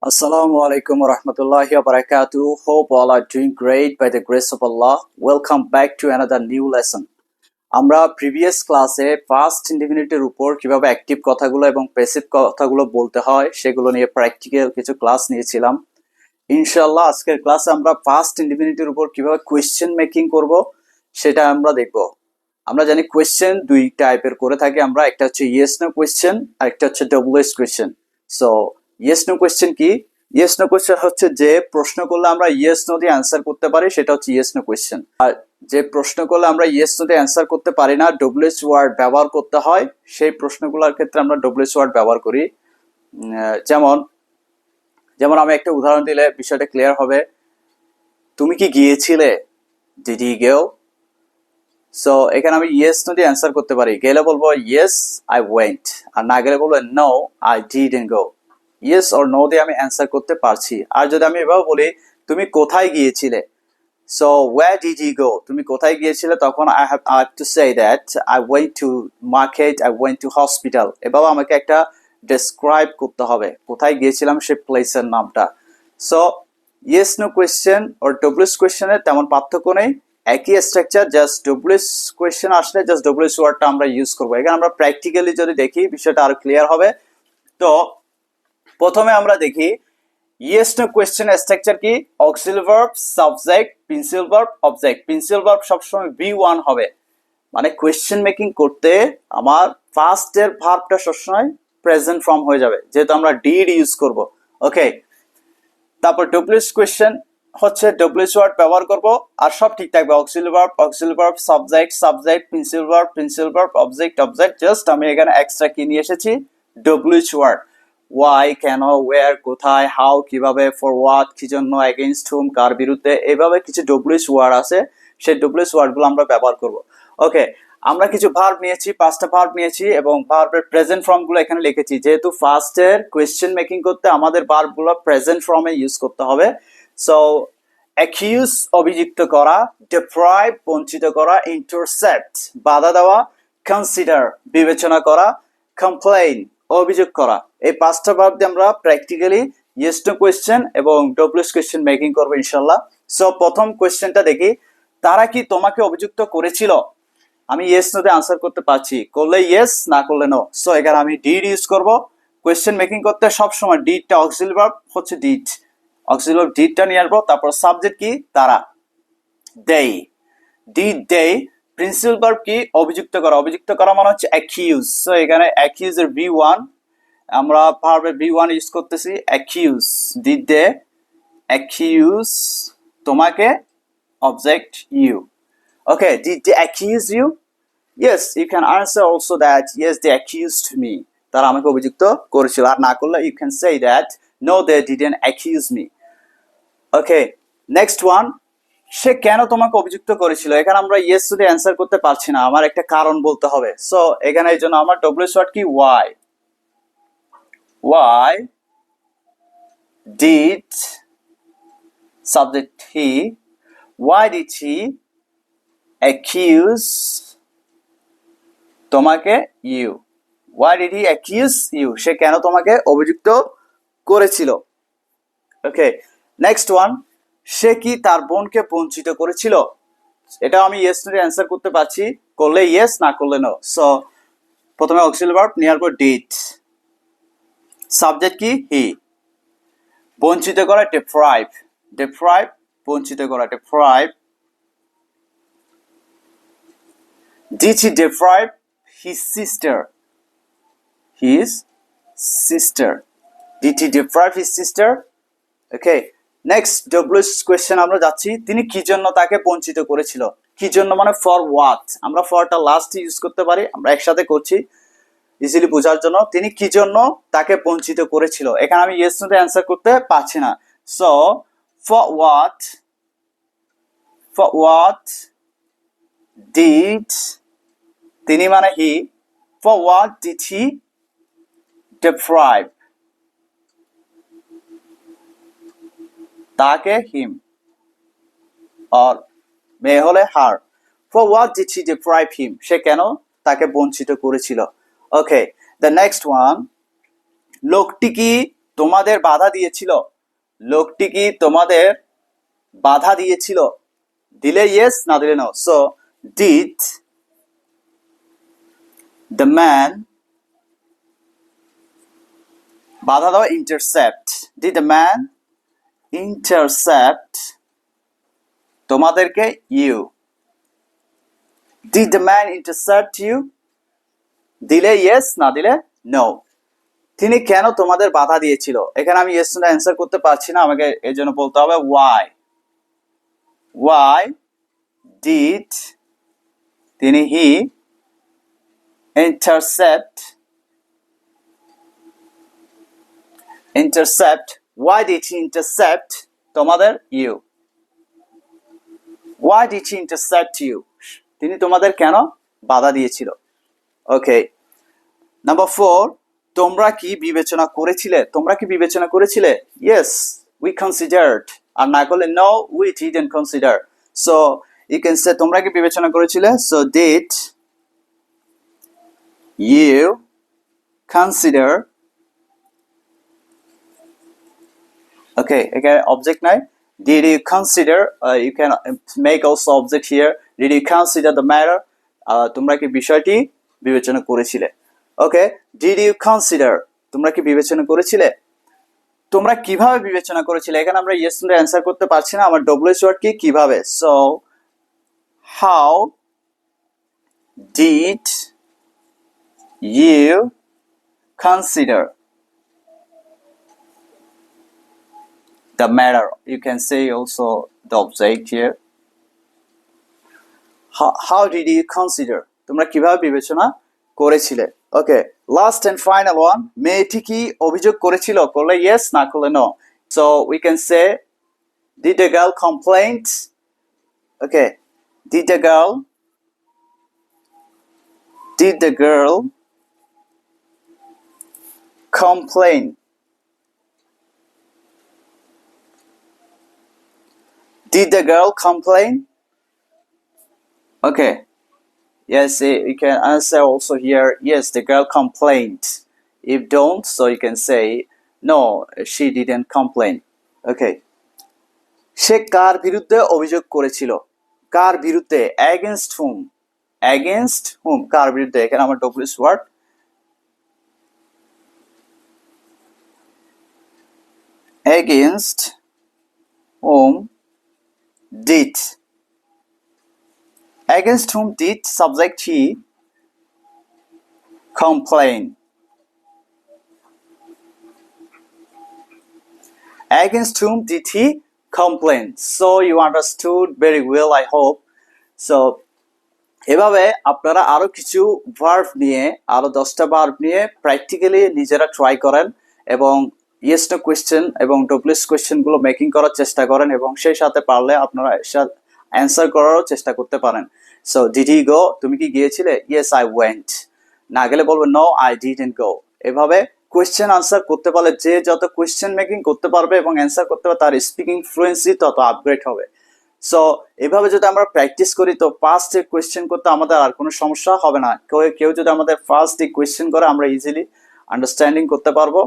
Assalamu alaikum wa rahmatullahi wa barakatuh. Hope all are doing great by the grace of Allah. Welcome back to another new lesson. আমরা previous ক্লাসে past ইনডিফিনিটের উপর কিভাবে active কথাগুলো এবং passive কথাগুলো বলতে হয় সেগুলো নিয়ে প্র্যাকটিক্যাল কিছু ক্লাস নিয়েছিলাম। ইনশাআল্লাহ আজকের ক্লাসে আমরা পাস্ট ইনডিফিনিটের উপর কিভাবে কোয়েশ্চেন মেকিং করব সেটা আমরা দেখব। আমরা জানি কোয়েশ্চেন দুই টাইপের করে থাকি আমরা, একটা হচ্ছে ইয়েস নো কোয়েশ্চেন আর একটা হচ্ছে WH question. So yes no question কি? ইয়েস নো কোয়েশ্চেন হচ্ছে যে প্রশ্ন করলে আমরা ইয়েস নো দিয়ে অ্যান্সার করতে পারি, সেটা হচ্ছে ইয়েস নো কোয়েশ্চেন। আর যে প্রশ্ন করলে আমরা ইয়েস নো দিয়ে অ্যান্সার করতে পারি না, ডব্লিউএস ওয়ার্ড ব্যবহার করতে হয়, সেই প্রশ্নগুলোর ক্ষেত্রে আমরা ডব্লিউএস ওয়ার্ড ব্যবহার করি। যেমন যেমন আমি একটা উদাহরণ দিলে বিষয়টা ক্লিয়ার হবে। তুমি কি গিয়েছিলে? Did you go? সো এখানে আমি ইয়েস নো দিয়ে অ্যান্সার করতে পারি। গেলে বলবো ইয়েস আই ওয়েন্ট, আর না গেলে বলবো no I didn't go. Yes or no দিয়ে আমি অ্যান্সার করতে পারছি। আর যদি আমি এভাবে বলি তুমি কোথায় গিয়েছিলে, so where did you go, তুমি কোথায় গিয়েছিলে, তখন I have to say that I went to market, I went to hospital. এভাবে আমাকে একটা ডেসক্রাইব করতে হবে কোথায় গিয়েছিলাম সেই প্লেসের নামটা। সো ইয়েস নো কোয়েশ্চেন ও ডব্লিউএস কোয়েশ্চেনের তেমন পার্থক্য নেই, একই স্ট্রাকচার, জাস্ট ডব্লিউএস কোয়েশ্চেন আসলে জাস্ট ডব্লিউএস ওয়ার্ডটা আমরা ইউজ করবো। এখানে আমরা প্র্যাকটিক্যালি যদি দেখি বিষয়টা আরো ক্লিয়ার হবে। তো প্রথমে আমরা দেখি ইয়েস নো কোয়েশ্চেন স্ট্রাকচার কি। Auxiliary verb, subject, principal verb, object. Principal verb সবসময় V1 হবে, মানে কোয়েশ্চেন মেকিং করতে আমার ফার্স্ট এর ভার্বটা সবসময় প্রেজেন্ট ফর্ম হয়ে যাবে, যেহেতু আমরা ডিড ইউজ করব। ওকে, তারপর ডব্লিউএস কোয়েশ্চেন হচ্ছে ডব্লিউএস ওয়ার্ড ব্যবহার করব, আর সব ঠিক থাকবে। Auxiliary verb, subject, principal verb, object. Just আমি এখানে এক্সট্রা কি নিয়ে এসেছি? WH word. ওয়াই, কেন, ওয়ার, কোথায়, হাউ, কিভাবে, ফর হোয়াট, কি জন্য, এগেইনস্ট হুম, কার বিরুদ্ধে, এভাবে কিছু ডব্লিউএস ওয়ার্ড আছে, সেই ডব্লিউএস ওয়ার্ডগুলো আমরা ব্যবহার করব। ওকে, আমরা কিছু ভার্ব নিয়েছি, 5টা ভার্ব নিয়েছি এবং ভার্বের প্রেজেন্ট ফর্ম গুলো এখানে লিখেছি। যেহেতু ফার্স্ট এর কোয়েশ্চেন মেকিং করতে আমাদের ভার্ব গুলো প্রেজেন্ট ফর্মে ইউজ করতে হবে। সো অ্যাকিউজ অভিযুক্ত করা, ডিপ্রাইভ বঞ্চিত করা, ইন্টারসেপ্ট বাধা দেওয়া, কনসিডার বিবেচনা করা, কমপ্লেইন অভিযোগ করা। এই 5টা ভার্ব দিয়ে আমরা প্র্যাকটিক্যালি ইয়েস নো কোয়েশ্চেন এবং ডব্লিউএস কোয়েশ্চেন মেকিং করবো ইনশাআল্লাহ। সো প্রথম কোয়েশ্চেনটা দেখি, তারা কি তোমাকে অভিযুক্ত করেছিল? আমি ইয়েস নো দিয়ে আনসার করতে পারছি, করলে ইয়েস, না করলে নো। সো এখানে আমি ডিড ইউজ করব। কোয়েশ্চেন মেকিং করতে সবসময় ডিডটা অক্সিলারি ভার্ব হচ্ছে ডিড, অক্সিলারি ভার্ব ডিডটা নিয়ে আসবো। তারপর সাবজেক্ট কি? তারা, দেই, ডিড দে। প্রিন্সিপাল ভার্ব কি? অভিযুক্ত করা, অভিযুক্ত করা মানে হচ্ছে অ্যাকিউজ। সো এখানে অ্যাকিউজ এর V1, আমরা ভার্বের V1 ইউজ করতেছি। অ্যাকিউজ, ডিড দে অ্যাকিউজ তোমাকে, object you. Okay, did they accuse you? Yes, you can answer also that yes, they accused me. তারা আমাকে অভিযুক্ত করেছিল। আর না করলে you can say that no, they didn't accuse me. Okay, next one. সে কেন তোমাকে অভিযুক্ত করেছিল? এখানে আমরা yes যদি অ্যান্সার করতে পারছি না, আমার একটা কারণ বলতে হবে। সো এখানে এই জন্য আমার ডব্লিউএস ওয়ার্ড কি? why. Why did subject he, why did he accuse তোমাকে? You. Why did he accuse you? সে কেন তোমাকে অভিযুক্ত করেছিল? ওকে, নেক্সট ওয়ান। সে কি তার বোনকে বঞ্চিত করেছিল? এটা আমি ইয়েস নো দিয়ে অ্যান্সার করতে পারছি, করলে ইয়েস, না করলে নো। সো প্রথমে অক্সিলারি ভার্ব নিয়ে আসবো ডিড, সাবজেক্ট কি? হি। বঞ্চিত করা, ডিপ্রাইভ, বঞ্চিত করা, deprive. Did he deprive his sister? His sister. Did he deprive his sister? Okay. Next WS question আমরা যাচ্ছি। তিনি কি জন্য তাকে বঞ্চিত করেছিল? কি জন্য মানে for what? আমরা ফরটা লাস্ট ইউজ করতে পারি, আমরা একসাথে করছি ইজিলি বোঝার জন্য। তিনি কি জন্য তাকে বঞ্চিত করেছিল? এখানে আমি ইয়েস নো তে অ্যান্সার করতে পারছি না। সো for what did, তিনি মানে হি, for what did he deprive, তাকে হিম, আর মেয়ে হলে হার। for what did he deprive him, সে কেন তাকে বঞ্চিত করেছিল। ওকে, দ্য নেক্সট ওয়ান। লোকটি কি তোমাদের বাধা দিয়েছিল? লোকটি কি তোমাদের বাধা দিয়েছিল? দিলে ইয়েস, না দিলে no. So did the man, বাধা দাও, intercept. Did the man intercept তোমাদেরকে? You. Did the man intercept you? দিলে ইয়েস, না দিলে নো। তিনি কেন তোমাদের বাধা দিয়েছিল? এখানে আমি ইয়েস না অ্যান্সার করতে পারছি না, আমাকে এর জন্য বলতে হবে ওয়াই। ওয়াই ডিড তিনি হি intercept why did he intercept তোমাদের? you. why did he intercept you? তিনি তোমাদের কেন বাধা দিয়েছিল? ওকে, নাম্বার 4, তোমরা কি বিবেচনা করেছিলে? তোমরা কি বিবেচনা করেছিলে? yes we considered, আর না করলে no we didn't consider. so you can say তোমরা কি বিবেচনা করেছিলে? so did you consider? okay, again object নাই, did you consider, you can make also object here, did you consider the matter? তোমরা কি বিষয়টি বিবেচনা করেছিলে? ওকে, did you consider, তোমরা কি বিবেচনা করেছিলে? তোমরা কিভাবে বিবেচনা করেছিলে? এখানে আমরা yes no অ্যানসার করতে পারছি না, আমার WH ওয়ার্ড কি কিভাবে। so how did you consider the matter? You can say also the object here. How did you consider? তোমরা কিভাবে বিবেচনা করেছিলে? Okay, last and final one, মেয়েটি কি অভিযোগ করেছিল? করলে ইয়েস, না করলে no. So we can say did the girl complain? Okay, did the girl complain? Did the girl complain? Okay, yes, you can answer also here, yes the girl complained. If don't, so you can say no she didn't complain. Okay, সে কার বিরুদ্ধে অভিযোগ করেছিল? কার বিরুদ্ধে? against whom? against whom, কার বিরুদ্ধে? এখানে আমার WH word against whom did, against whom did subject he complain? Against whom did he complain? So you understood very well, I hope. So এভাবে আপনারা আরো কিছু ভার্ব নিয়ে, আরো 10টা ভার্ব নিয়ে প্র্যাকটিক্যালি নিজেরা ট্রাই করেন এবং ইয়েস নো কোয়েশ্চেন এবং ডব্লিউএস কোয়েশ্চেন গুলো মেকিং করার চেষ্টা করেন এবং সেই সাথে পারলে আপনারা অ্যান্সার করারও চেষ্টা করতে পারেন। সো ডিড হি গো, তুমি কি গিয়েছিলে? Yes I went. না গেলে বলবে নো আই ডিডন্ট গো। এভাবে কোয়েশ্চেন আনসার করতে পারলে, যে যত কোয়েশ্চেন মেকিং করতে পারবে এবং অ্যান্সার করতে পারবে, তার স্পিকিং ফ্লুয়েন্সি তত আপগ্রেড হবে। সো এভাবে যদি আমরা প্র্যাকটিস করি তো ফার্স্ট কোয়েশ্চেন করতে আমাদের আর কোনো সমস্যা হবে না। কেউ যদি আমাদের ফার্স্ট কোয়েশ্চেন করে আমরা ইজিলি আন্ডারস্ট্যান্ডিং করতে পারবো।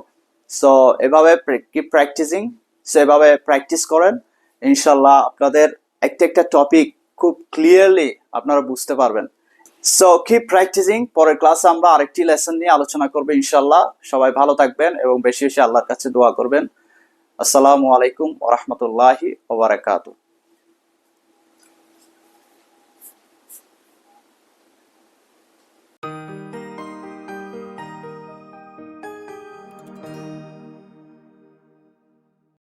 সো এভাবে কিপ প্র্যাকটিসিং, সো এভাবে প্র্যাকটিস করেন, ইনশাল্লাহ আপনাদের একটা টপিক খুব ক্লিয়ারলি আপনারা বুঝতে পারবেন। So keep practising. পরের ক্লাসে আমরা আরেকটি লেসন নিয়ে আলোচনা করবো ইনশাল্লাহ। সবাই ভালো থাকবেন এবং বেশি বেশি আল্লাহর কাছে দোয়া করবেন। আসসালামু আলাইকুম ওয়া রাহমাতুল্লাহি ওয়া বারাকাতুহু।